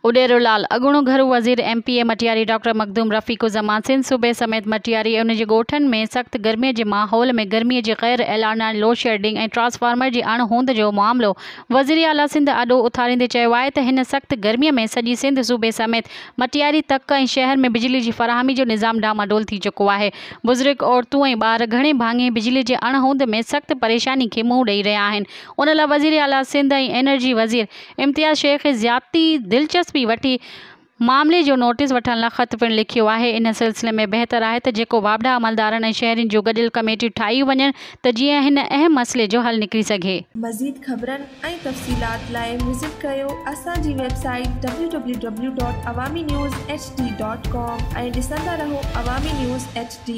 उडेरुलाल अगुणो घरू वज़ीर MPA Matiari doctor Makhdoom रफ़ीक़ुज़्ज़मान Sindh सूबे समेत मटियारी ऐं उन जे ॻोठनि में सख़्त गर्मीअ जे माहौल में गर्मीअ जी ग़ैर ऐलाना लोड शेडिंग ऐं ट्रांसफार्मर जी अणहोंद जो मामलो वज़ीर आला सिंध आॾो उथारींदे चयो आहे त हिन सख़्त गर्मीअ में सॼी सिंध सूबे समेत मटियारी तक ऐं शहर में बिजली जी फ़राहमी जो निज़ाम डामाडोल थी चुको आहे। बुज़ुर्ग औरतूं ऐं ॿार घणे भाङे बिजली जे अणहोंद में सख़्त परेशानी खे मुंहुं ॾेई रहिया आहिनि। उन लाइ वज़ीर आला सिंध ऐं एनर्जी वज़ीर इम्तियाज़ शेख ज़्याती दिलचस्पी वठी मामले जो नोटिस वठण लाइ ख़त पिणु लिखियो आहे। इन सिलसिले में बहितर आहे त जेको वापडा अमलदारनि ऐं शहरियुनि जूं गॾियल कमेटियूं ठाहियूं वञनि त जीअं हिन अहम मसइले जो हल निकिरी सघे। मज़ीद ख़बरनि ऐं तफ़सीलात लाइ विज़िट कयो असांजी वेबसाइट www.awamiNewsHD.com ऐं ॾिसंदा रहो अवामी न्यूज़ HD।